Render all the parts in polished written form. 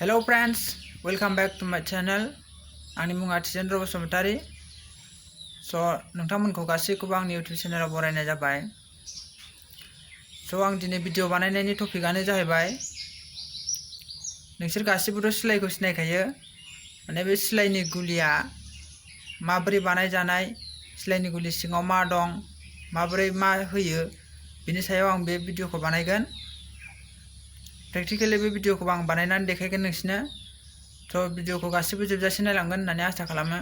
Hello friends, welcome back to my channel. Angni mwngtwa thejendra So nongtangmonkwo गासैखौबो आंनि YouTube चेनेलाव बरायनाय जाबाय. आं दिनै भिडिअ बानायनायनि टपिकआनो जाहैबाय नोंसोर गासिबोथ' सिलाइखौ सिनायखायो. माने बे सिलाइनि गुलिया माबोरै बानायजानाय, सिलाइनि गुलि सिङाव मा दं, माबोरै मा होयो, बिनि सायाव आं बे भिडिअखौ बानायगोन. प्रेक्टिकेलि बे भिडिअखौ आं बानायनानै देखायगोन नोंसिनो. भिडिअखौ गासिबो जोबजासिम नायलांगोन होननानै आसा खालामो.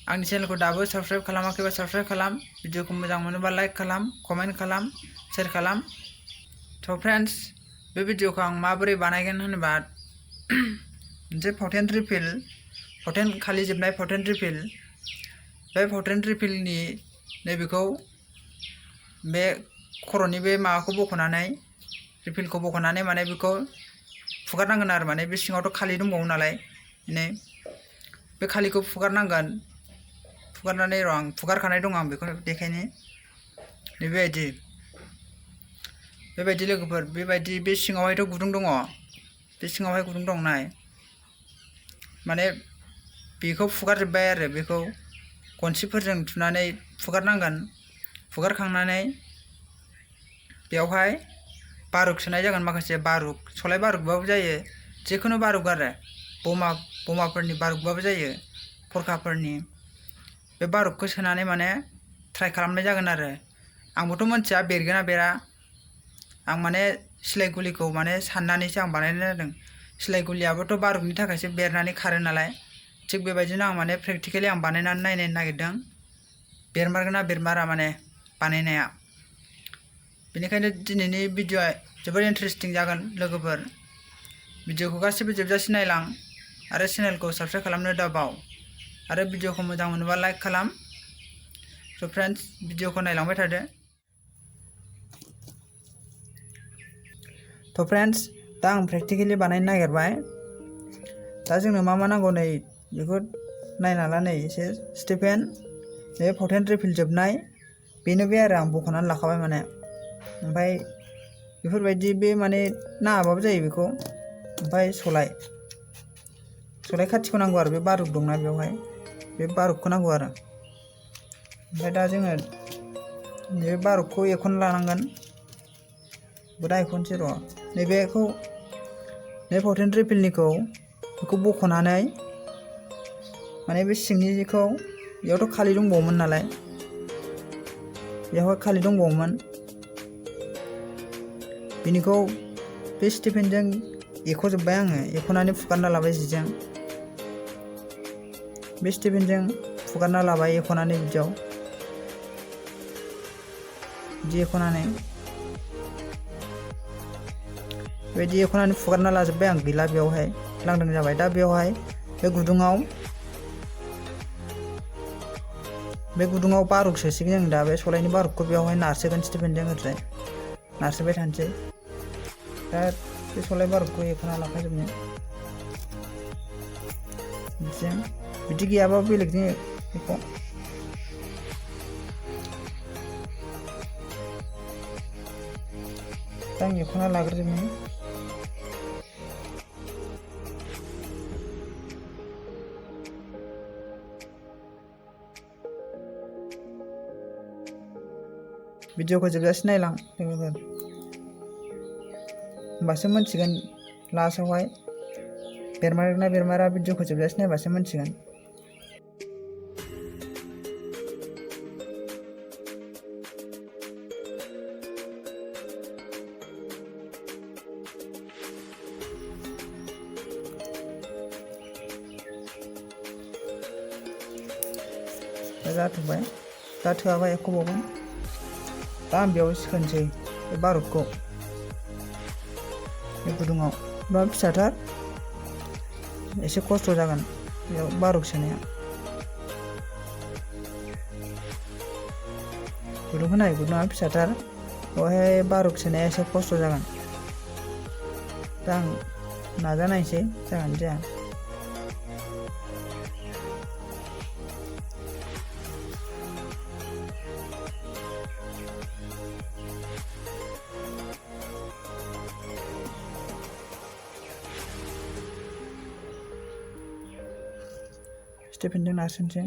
आंनि चेनेलखौ दाबो साबस्क्राइब खालामाखैबा साबस्क्राइब खालाम, भिडिअखौ मोजां मोनोबा लाइक खालाम, कमेन्ट खालाम, शेयार खालाम. फ्रेन्ड्स, बे भिडिअखौ आं माबोरै बानायगोन होनोबा मोनसे फावथेन रिपिल, फावथेन खालि जोबनाय फावथेन रिपिल, बे फावथेन रिपिलनि नैबेखौ बे खर'नि बे माबाखौ बख'नानै रिपिलखौ बख'नानै माने बेखौ फुगारनांगोन आरो माने बे सिङावथ' खालि दंबावो नालाय, बे खालिखौ फुगारनांगोन. फुगारनानै आं फुगारखानाय दं, आं बेखौ देखायनो. बेबायदि लोगोफोर, बेबायदि बे सिङावहायथ' गुदुं दङ, बे सिङावहाय गुदुं दं नाय. माने बेखौ फुगारजोब्बाय आरो बेखौ गनसिफोरजों थुनानै फुगारनांगोन. फुगारखांनानै बेवहाय बारुक सोनाय जागोन, माखासे बारुक, solai बारुकबाबो जायो, जिखुनु बारुक आरो बमाफोरनि बारुकबाबो जायो, फरखाफोरनि. बे बारुकखौ सोनानै माने ट्राइ खालामनाय जागोन आरो. आंबोथ' मिथिया बेरगोन ना बेरा. आं माने सिलाइ गुलिखौ माने साननानैसो आं बानायनाय जादों. सिलाइ गुलियाबोथ' बारुकनि थाखायसो बेरनानै खारो नालाय. थिग बेबायदिनो आं माने प्रेक्टिकेलि आं बानायनानै नायनो नागिरदों, बेरमारगोन ना बेरमारा माने बानायनाया. बेनिखायनो दिनैनि भिडिअआ जोबोद इन्टारेस्टिं जागोन लोगोफोर. भिडिअखौ गासिबो जोबजासिम नायलां आरो चेनेलखौ साबस्क्राइब खालामनो दाबाव. आरो भिडिअखौ मोजां मोनोबा लाइक खालाम. फ्रेन्ड्स, भिडिअखौ नायलांबाय थादो. फ्रेन्ड्स, दा आं प्रेक्टिकेलि बानायनो नागिरबाय. दा जोंनो मा नांगौ नै बेखौ नायना ला. नै एसे sitipen, बे फावथेन रिपिल जोबनाय, बेनो बे आरो आं बख'नानै लाखाबाय माने. ओमफ्राय बेफोरबायदि बे माने नाङाबाबो जायो बेखौ. ओमफ्राय solai खाथिखौ नांगौ आरो बे बारुक दंना बेवहाय, बे बारुकखौ नांगौ आरो. ओमफ्राय दा जोङो नैबे बारुकखौ एख'ना लानांगोन. दा एख'नोसै र'. नैबेखौ, नै फावथेन रिपिलनिखौ बेखौ बख'नानै माने बे सिंनिखौ, बेयावथ' खालि दंबावोमोन नालाय, बेवहाय खालि दंबावोमोन. बिनिखौ बे sitipenजों एख'जोब्बाय आङो, एख'नानै फुगारना लाबाय जिजों. बे sitipenजों फुगारना लाबाय एख'नानै बिदियाव, बिदि एख'नानै बेबायदि एख'नानै फुगारना लाजोब्बाय आं. गैला बेवहाय, लांदां जाबाय. दा बेवहाय बे गुदुङाव बारुक सोसिगोन जों. दा बे solaiनि बारुकखौ बेवहाय नारसोगोन sitipenजों ओरैजाय नारसोबाय थानोसै. दा बे solai बारुकखौ एख'ना लाखाजोबनो बिदिजों, बिदि गैयाबा बेलेगजों एख'. दा आं एख'ना लाग्रोजोबनो. भिडिअखौ जोबजासिम नायलां लोगोफोर, होमबासो मोनथिगोन लास्टआवहाय बेरमारगोन ना बेरमारा. भिडिअखौ जोबजासिम नायबासो मोनथिगोन. दा जाथ'बाय, दा थोआबा एख'बावगोन. दा आं बेयाव सोनोसै बे बारुकखौ, बे गुदुङाव. बा फिसाथार, एसे खस्थ' जागोन बेयाव बारुक सोनाया. गुदुंखौ नाय, गुदुङा फिसाथार, बेवहाय बारुक सोनाया एसे खस्थ' जागोन. दा आं नाजानायसै जागोन जाया. sitipenजों नारसोनसै।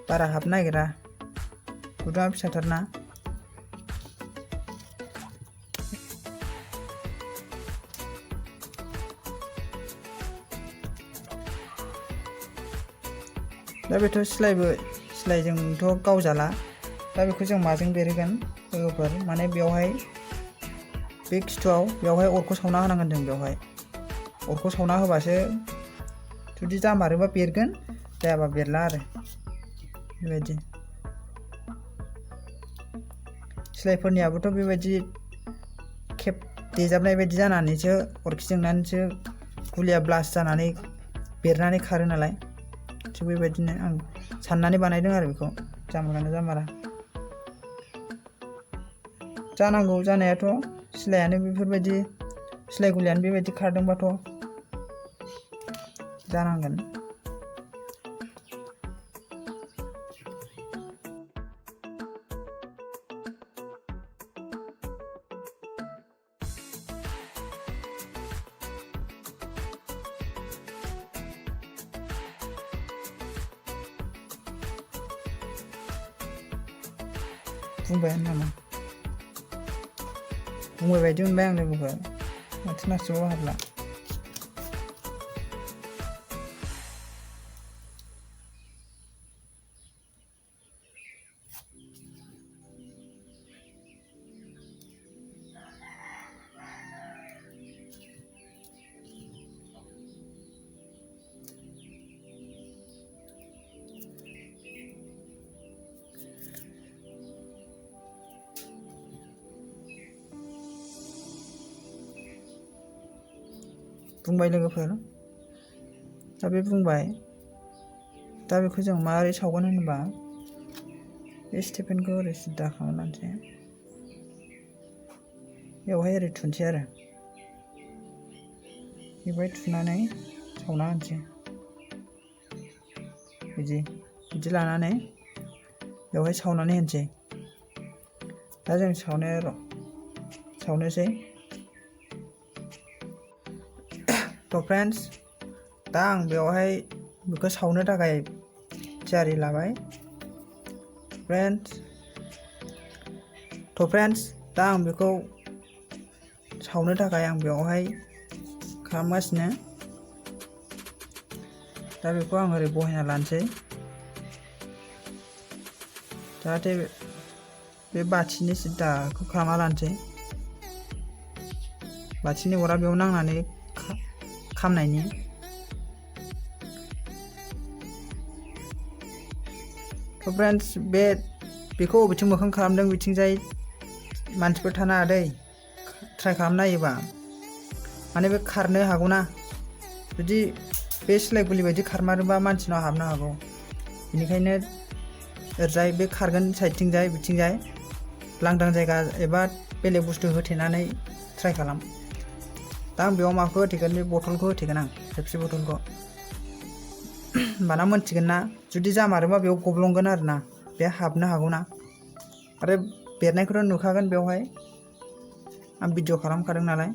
बारा हाबनो नागिरा गुदुङा फिसाथारना। दा बेथ' सिलाइजोंथ' गावजाला। दा बेखौ जों माजों बेरहोगोन लोगोफोर, माने बेवहाय बे खिथुआव बेवहाय अरखौ सावना होनांगोन जों। बेवहाय अरखौ सावना होबासो जुदि जामारोबा बेरगोन, जायाबा बेरला आरो बेबायदि। सिलाइफोरनियाबोथ' बेबायदि खेब देजाबनाय बायदि जानानैसो अरखि जोंनानैसो गुलिया ब्लास्ट जानानै बेरनानै खारो नालाय। थिग बेबायदिनो आं साननानै बानायदों आरो बेखौ जामारगोन ना जामारा। जानांगौ जानायाथ' सिलायानो बेफोरबायदि, सिलाइ गुलियानो बेबायदि खारदोंबाथ' जानांगोन। बुंबायानो नामा? बुंबाय बायदि मोनबाय आं लोगोफोर, माथो नारसिबाव हाबला। बुंबाय लोगोफोर, दा बे बुंबाय। दा बेखौ जों माबोरै सावगोन होनोबा, बे स्टिपेनखौ ओरै सिदा खालामनानैसै बेवहाय ओरै थुनसै आरो बेवहाय थुनानै सावना होनसै। बिदि लानानै बेवहाय सावनानै होनसै। दा जों सावनोसै। थ' फ्रेन्ड्स, दा आं बेवहाय बेखौ सावनो थाखाय थियारि लाबाय। थ' फ्रेन्ड्स, दा आं बेखौ सावनो थाखाय आं बेवहाय खालामगासिनो। दा बेखौ आं ओरै बहायना लानोसै, जाहाथे बे बाथिनि सिदाखौ खालामना लानोसै। बाथिनि अरा बेयाव नांनानै खामनायनि। थ' फ्रेन्ड्स, बेखौ बबेथिं मोखां खालामदों बिथिंजाय मानसिफोर थानो हादै ट्राइ खालामना नायोबा, माने बे खारनो हागौना। जुदि बे सिलाइ गुलि बायदि खारमारोबा मानसिनाव हाबनो हागौ। बेनिखायनो ओरैजाय बे खारगोन साइडथिंजाय बिथिंजाय लांदां जायगा एबा बेलेग बुस्थु होथेनानै ट्राइ खालाम। दा आं बेयाव माखौ होथेगोन, बे बथलखौ होथेगोन आं, पेप्सि बथलखौ। होमबाना मोनथिगोन ना, जुदि जामारोबा बेयाव गब्लंगोन आरो ना, बे हाबनो हागौ ना। आरो बेरनायखौथ' नुखागोन बेवहाय, आं भिडिअ खालामखादों नालाय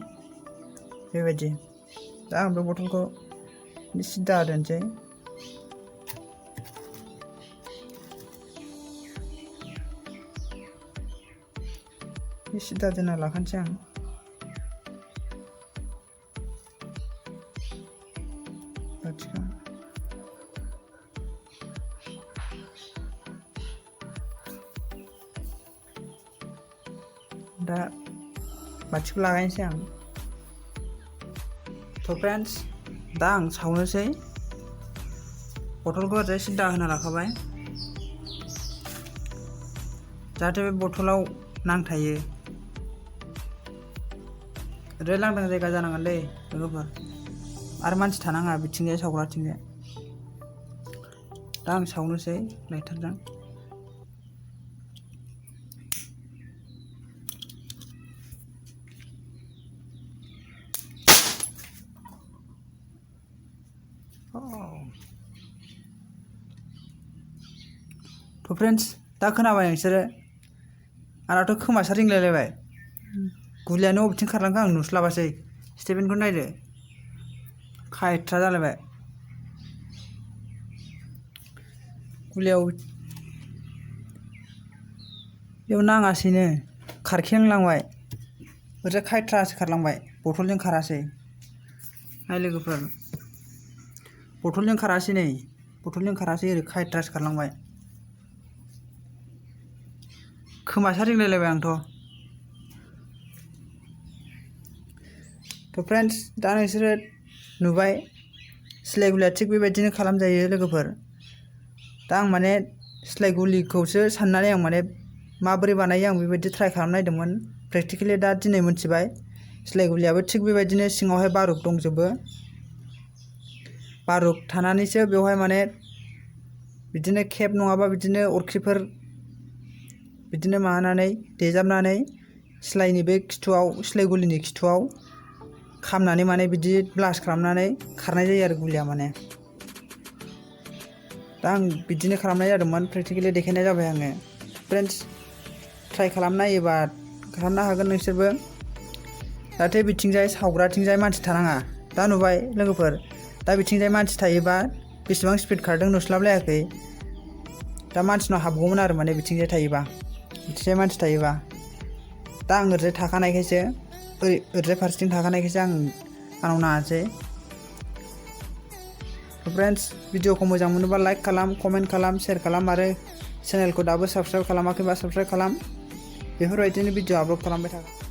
बेबायदि। दा आं बे बथलखौ सिदा दोनसै। सिदा दोनना लाखानोसै आं। दा बाथिखौ लागायनोसै आं। थ' फ्रेन्ड्स, दा आं सावनोसै। बथलखौ ओरैजाय सिदा होना लाखाबाय, जाहाथे बे बथलाव नांथायो ओरै लांदां जायगा जानांगोन दै लोगोफोर आरो मानसि थानाङा बिथिंजाय सावग्राथिंजाय दा आं सावनोसै लाइटारजों तो फ्रेंड्स दा खोनाबाय नोंसोरो आंनाथ' खोमासो रिंलायलायबाय गुलियानो बबेथिं खारलांखो आं नुस्लाबासै स्टिपेनखौ नायदो खायथ्रा जालायबाय गुलियाव बेयाव नाङासैनो खारखेंलांबाय ओरैजाय खायथ्रासो खारलांबाय बथलजों खारासै नाय लोगोफोर बथलजों खारासै नै बथलजों खारासै ओरै खायथ्रासो खारलांबाय खोमासो रिंलायलायबाय आंथ' तो फ्रेंड्स दा नोंसोरो नुबाय सिलाय गुलिया थिग बेबायदिनो खालामजायो लोगोफोर दा आं माने सिलाय गुलिखौसो साननानै आं माने माबोरै बानायो आं बेबायदि ट्राइ खालामनायदोंमोन प्रेक्टिकेलि दा दिनै मोनथिबाय सिलाय गुलियाबो थिग बेबायदिनो सिङावहाय बारुक दंजोबो बारुक थानानैसो बेवहाय माने बिदिनो केप नङाबा बिदिनो अरखिफोर बिदिनो माबानानै देजाबनानै सिलायनि बे खिथुआव सिलाय गुलिनि खिथुआव खामनानै माने बिदि ब्लास्ट खालामनानै खारनाय जायो आरो गुलिया माने दा आं बिदिनो खालामनाय जादोंमोन प्रेक्टिकेलि देखायनाय जाबाय आङो फ्रेंड्स ट्राइ खालामनायोबा खालामनो हागोन नोंसोरबो जाहाथे बिथिंजाय सावग्राथिंजाय मानसि थानाङा दा नुबाय लोगोफोर दा बिथिंजाय मानसि थायोबा बेसेबां स्पिड खारदों नुस्लाबलायाखै दा मानसिनाव हाबगौमोन आरो माने बिथिंजाय थायोबा बिथिंजाय मानसि थायोबा दा आं ओरैजाय थाखानायखायसो ओरैजाय फारसेथिं थाखानायखायसो आंनाव नाङासै फ्रेंड्स भिडिअखौ मोजां मोनोबा लाइक खालाम कमेन्ट खालाम शेयार खालाम आरो चेनेलखौ दाबो साबस्क्राइब खालामाखैबा साबस्क्राइब खालाम बेफोरबायदिनो भिडिअ आपल'ड खालामबाय थागोन